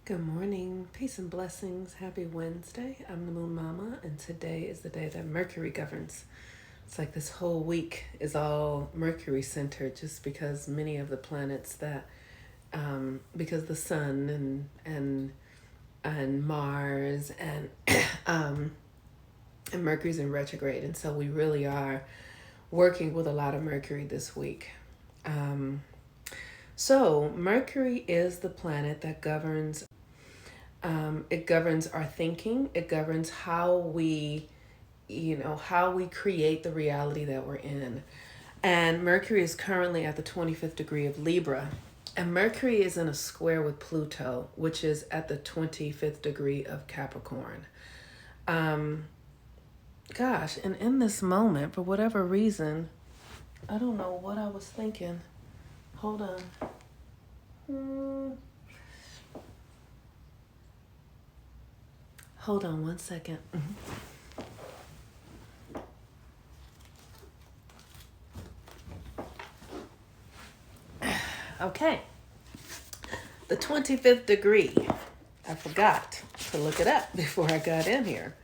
Good morning, peace and blessings. Happy Wednesday. I'm the Moon Mama, and today is the day that Mercury governs. It's like this whole week is all Mercury centered, just because many of the planets that, because the Sun and Mars and Mercury's in retrograde, and so we really are working with a lot of Mercury this week. So Mercury is the planet that governs. It governs our thinking. It governs how we create the reality that we're in. And Mercury is currently at the 25th degree of Libra. And Mercury is in a square with Pluto, which is at the 25th degree of Capricorn. Um, Gosh, and in this moment, for whatever reason, I don't know what I was thinking. Hold on. Hold on one second. Okay. The 25th degree. I forgot to look it up before I got in here.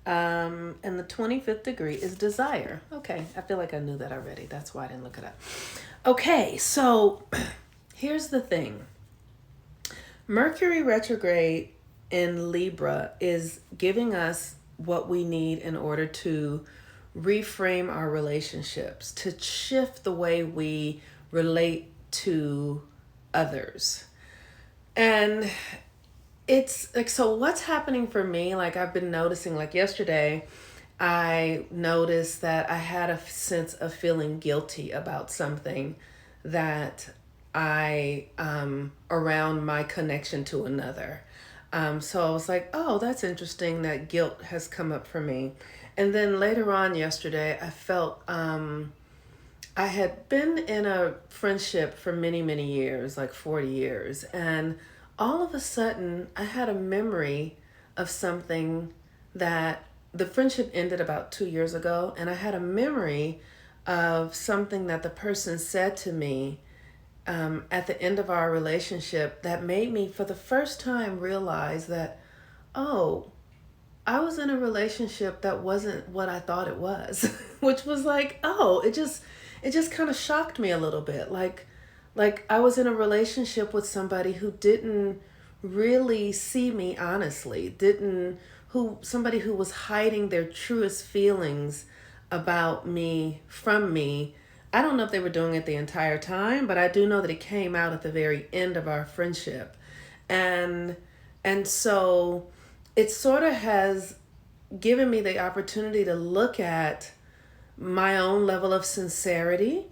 And the 25th degree is desire. Okay, I feel like I knew that already. That's why I didn't look it up. Okay, so here's the thing. Mercury retrograde in Libra is giving us what we need in order to reframe our relationships, to shift the way we relate to others. And it's like, so what's happening for me? Like, I've been noticing, like yesterday, I noticed that I had a sense of feeling guilty about something that around my connection to another. So I was like, oh, that's interesting that guilt has come up for me. And then later on yesterday, I felt I had been in a friendship for many, many years, like 40 years. And all of a sudden, I had a memory of something that the friendship ended about 2 years ago. And I had a memory of something that the person said to me at the end of our relationship that made me, for the first time, realize that, oh, I was in a relationship that wasn't what I thought it was, which was like, oh, it just kind of shocked me a little bit. Like I was in a relationship with somebody who didn't really see me honestly, didn't who somebody who was hiding their truest feelings about me from me. I don't know if they were doing it the entire time, but I do know that it came out at the very end of our friendship. And so it sort of has given me the opportunity to look at my own level of sincerity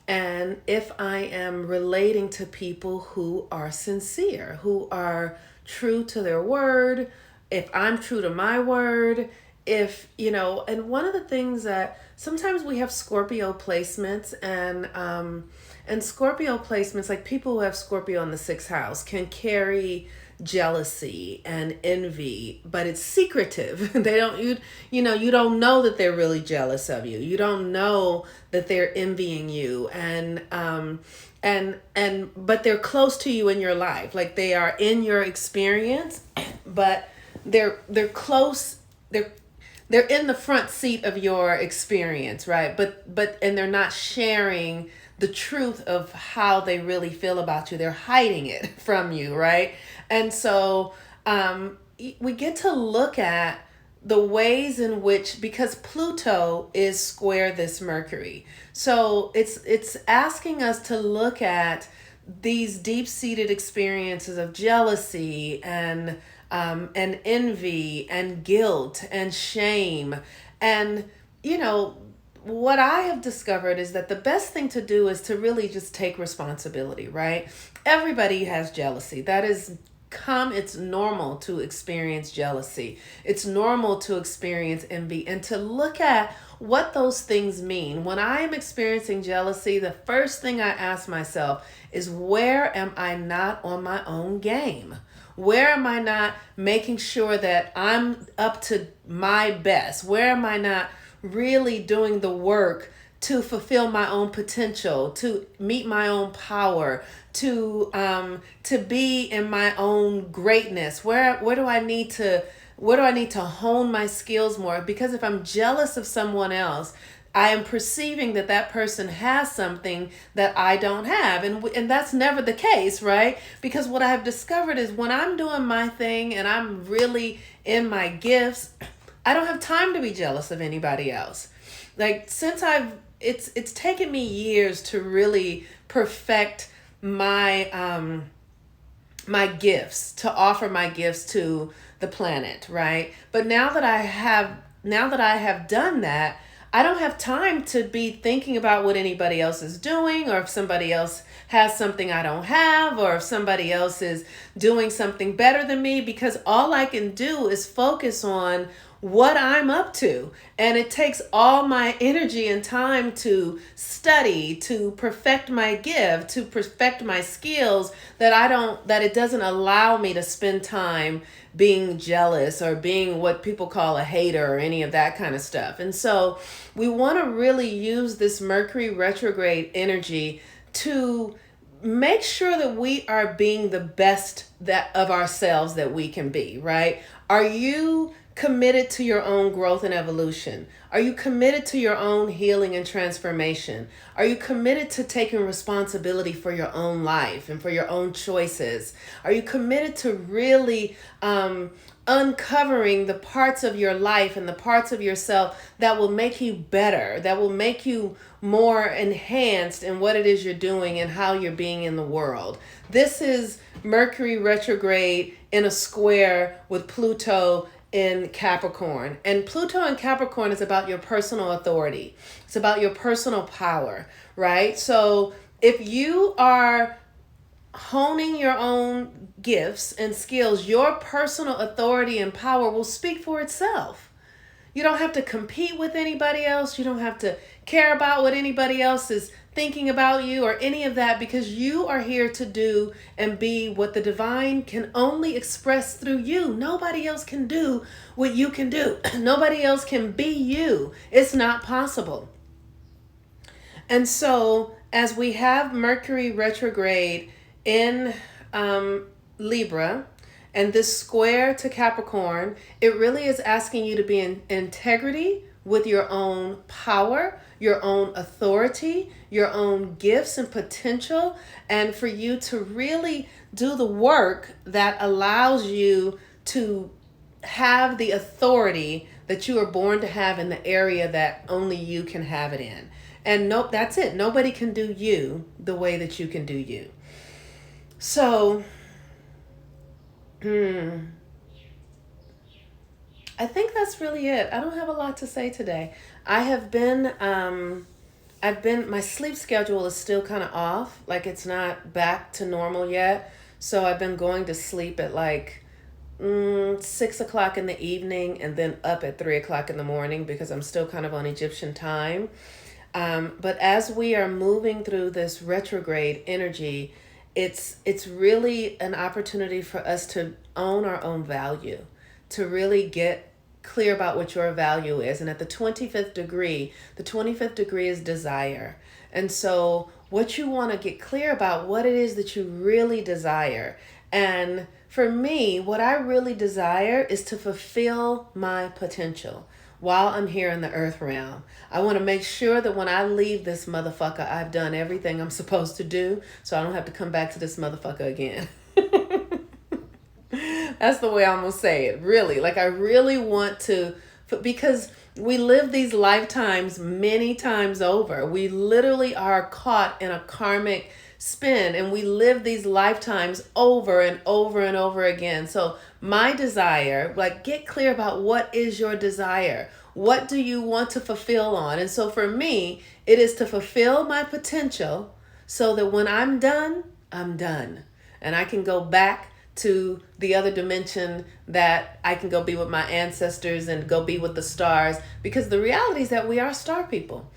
and if I am relating to people who are sincere, who are true to their word, if I'm true to my word, if, and one of the things that sometimes we have Scorpio placements and Scorpio placements, like people who have Scorpio in the sixth house can carry jealousy and envy, but it's secretive. They don't you don't know that they're really jealous of you. You don't know that they're envying you, and but they're close to you in your life. Like they are in your experience, but they're close. They're in the front seat of your experience, right? But and they're not sharing the truth of how they really feel about you. They're hiding it from you, right? And so we get to look at the ways in which, because Pluto is square this Mercury, so it's asking us to look at these deep-seated experiences of jealousy and envy and guilt and shame. And what I have discovered is that the best thing to do is to really just take responsibility, right? Everybody has jealousy. That is it's normal to experience jealousy. It's normal to experience envy and to look at what those things mean. When I am experiencing jealousy, the first thing I ask myself is, where am I not on my own game? Where am I not making sure that I'm up to my best? Where am I not really doing the work to fulfill my own potential, to meet my own power, to be in my own greatness. Where do I need to hone my skills more? Because if I'm jealous of someone else, I am perceiving that that person has something that I don't have. And that's never the case, right? Because what I have discovered is when I'm doing my thing and I'm really in my gifts, I don't have time to be jealous of anybody else. Like it's taken me years to really perfect my my gifts, to offer my gifts to the planet, right? But now that I have done that, I don't have time to be thinking about what anybody else is doing, or if somebody else has something I don't have, or if somebody else is doing something better than me, because all I can do is focus on what I'm up to. And it takes all my energy and time to study, to perfect my gift, to perfect my skills, that it doesn't allow me to spend time being jealous or being what people call a hater or any of that kind of stuff. And so we want to really use this Mercury retrograde energy to make sure that we are being the best that of ourselves that we can be, right? Are you committed to your own growth and evolution? Are you committed to your own healing and transformation? Are you committed to taking responsibility for your own life and for your own choices? Are you committed to really uncovering the parts of your life and the parts of yourself that will make you better, that will make you more enhanced in what it is you're doing and how you're being in the world? This is Mercury retrograde in a square with Pluto in Capricorn. And Pluto in Capricorn is about your personal authority. It's about your personal power, right? So if you are honing your own gifts and skills, your personal authority and power will speak for itself. You don't have to compete with anybody else. You don't have to care about what anybody else is thinking about you or any of that, because you are here to do and be what the divine can only express through you. Nobody else can do what you can do. Nobody else can be you. It's not possible. And so as we have Mercury retrograde in Libra, and this square to Capricorn, it really is asking you to be in integrity with your own power, your own authority, your own gifts and potential, and for you to really do the work that allows you to have the authority that you are born to have in the area that only you can have it in. And nope, that's it. Nobody can do you the way that you can do you. So, I think that's really it. I don't have a lot to say today. My sleep schedule is still kind of off. Like it's not back to normal yet. So I've been going to sleep at like 6 o'clock in the evening and then up at 3 o'clock in the morning because I'm still kind of on Egyptian time. But as we are moving through this retrograde energy, it's really an opportunity for us to own our own value, to really get clear about what your value is. And at the 25th degree is desire. And so what you want to get clear about, what it is that you really desire. And for me, what I really desire is to fulfill my potential while I'm here in the earth realm. I want to make sure that when I leave this motherfucker, I've done everything I'm supposed to do so I don't have to come back to this motherfucker again. That's the way I'm going to say it, really. Like I really want to, because we live these lifetimes many times over. We literally are caught in a karmic spin and we live these lifetimes over and over and over again. So my desire, like get clear about what is your desire. What do you want to fulfill on? And so for me, it is to fulfill my potential so that when I'm done, I'm done. And I can go back to the other dimension, that I can go be with my ancestors and go be with the stars, because the reality is that we are star people.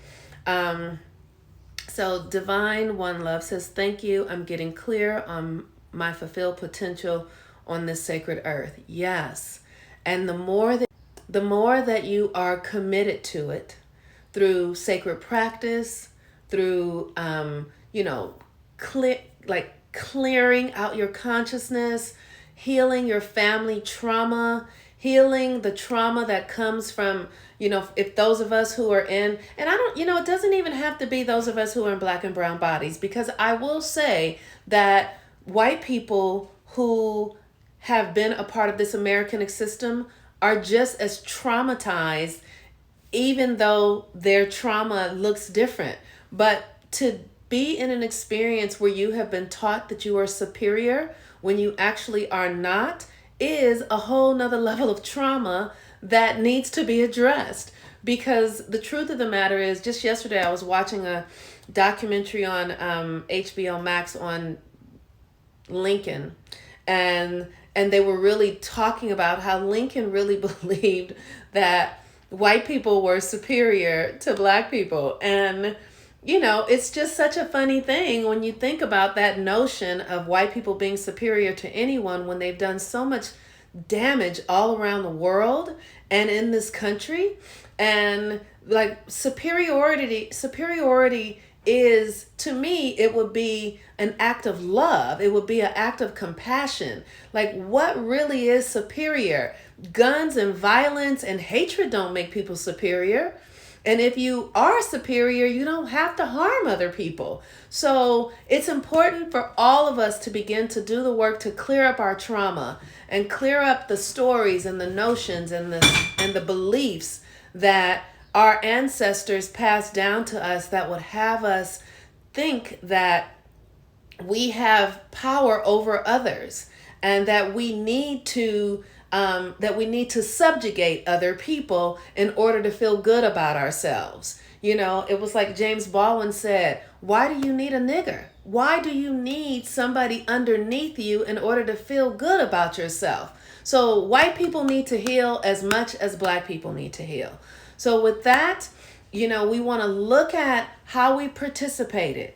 So Divine One Love says, thank you. I'm getting clear on my fulfilled potential on this sacred earth. Yes. And the more that you are committed to it, through sacred practice, through, you know, clearing out your consciousness, healing your family trauma, healing the trauma that comes from, you know, if those of us who are in, and I don't, you know, it doesn't even have to be those of us who are in black and brown bodies, because I will say that white people who have been a part of this American system are just as traumatized, even though their trauma looks different. But to be in an experience where you have been taught that you are superior when you actually are not is a whole nother level of trauma that needs to be addressed. Because the truth of the matter is, just yesterday I was watching a documentary on HBO Max on Lincoln, and they were really talking about how Lincoln really believed that white people were superior to black people. And you know, it's just such a funny thing when you think about that notion of white people being superior to anyone when they've done so much damage all around the world and in this country. And like superiority is, to me, it would be an act of love. It would be an act of compassion. Like, what really is superior? Guns and violence and hatred don't make people superior. And if you are superior, you don't have to harm other people. So it's important for all of us to begin to do the work to clear up our trauma and clear up the stories and the notions and the beliefs that our ancestors passed down to us that would have us think that we have power over others and that we need to subjugate other people in order to feel good about ourselves. You know, it was like James Baldwin said, why do you need a nigger? Why do you need somebody underneath you in order to feel good about yourself? So white people need to heal as much as black people need to heal. So with that, you know, we want to look at how we participated.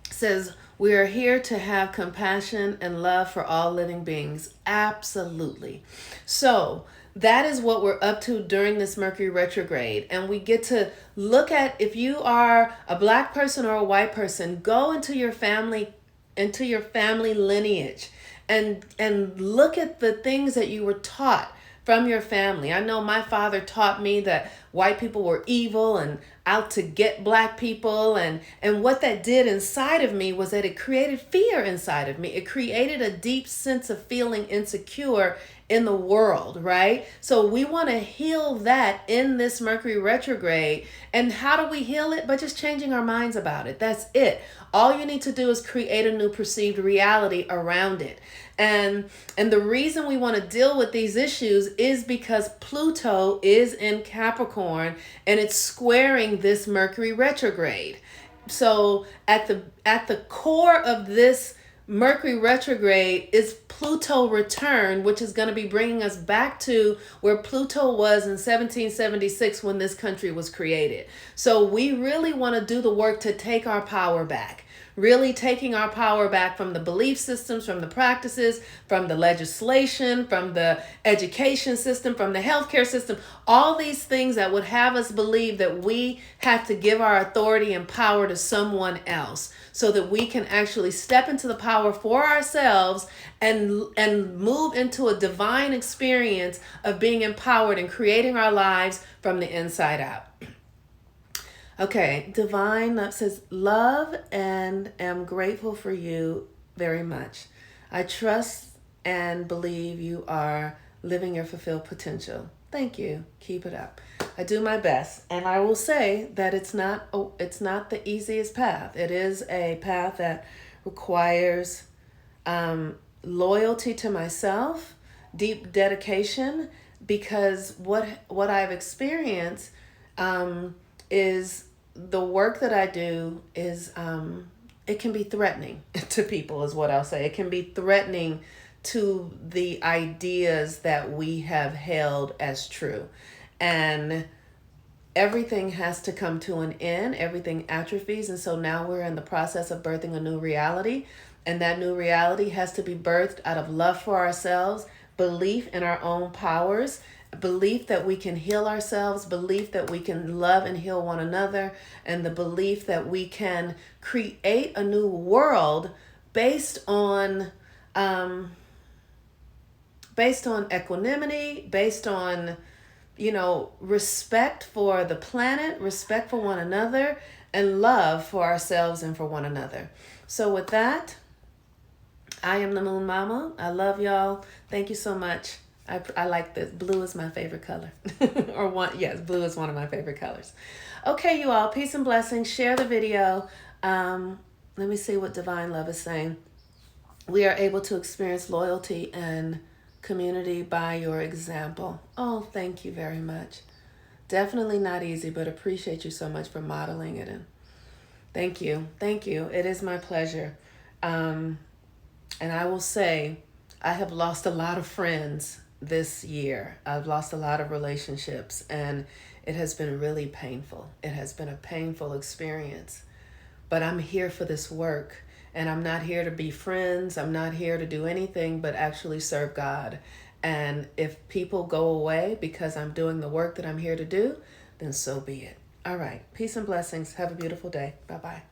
Says, we are here to have compassion and love for all living beings. Absolutely. So that is what we're up to during this Mercury retrograde. And we get to look at, if you are a black person or a white person, go into your family lineage and look at the things that you were taught from your family. I know my father taught me that white people were evil and out to get black people. And what that did inside of me was that it created fear inside of me. It created a deep sense of feeling insecure in the world, right? So we want to heal that in this Mercury retrograde. And how do we heal it? By just changing our minds about it. That's it. All you need to do is create a new perceived reality around it. And the reason we want to deal with these issues is because Pluto is in Capricorn and it's squaring this Mercury retrograde. So at the core of this Mercury retrograde is Pluto return, which is going to be bringing us back to where Pluto was in 1776 when this country was created. So we really want to do the work to take our power back. Really taking our power back from the belief systems, from the practices, from the legislation, from the education system, from the healthcare system, all these things that would have us believe that we have to give our authority and power to someone else so that we can actually step into the power for ourselves and move into a divine experience of being empowered and creating our lives from the inside out. Okay, Divine Love says, love and am grateful for you very much. I trust and believe you are living your fulfilled potential. Thank you. Keep it up. I do my best. And I will say that it's not the easiest path. It is a path that requires loyalty to myself, deep dedication, because what I've experienced is the work that I do is it can be threatening to people, is what I'll say. It can be threatening to the ideas that we have held as true. And everything has to come to an end. Everything atrophies. And so now we're in the process of birthing a new reality. And that new reality has to be birthed out of love for ourselves, belief in our own powers, belief that we can heal ourselves, belief that we can love and heal one another, and the belief that we can create a new world based on equanimity, based on, respect for the planet, respect for one another, and love for ourselves and for one another. So with that, I am the Moon Mama. I love y'all. Thank you so much. I like this. Blue is my favorite color. Blue is one of my favorite colors. Okay, you all. Peace and blessings. Share the video. Let me see what Divine Love is saying. We are able to experience loyalty and community by your example. Oh, thank you very much. Definitely not easy, but appreciate you so much for modeling it. And thank you. Thank you. It is my pleasure. And I will say, I have lost a lot of friends this year. I've lost a lot of relationships, and it has been really painful. It has been a painful experience. But I'm here for this work, and I'm not here to be friends. I'm not here to do anything but actually serve God. And if people go away because I'm doing the work that I'm here to do, then so be it. All right. Peace and blessings. Have a beautiful day. Bye-bye.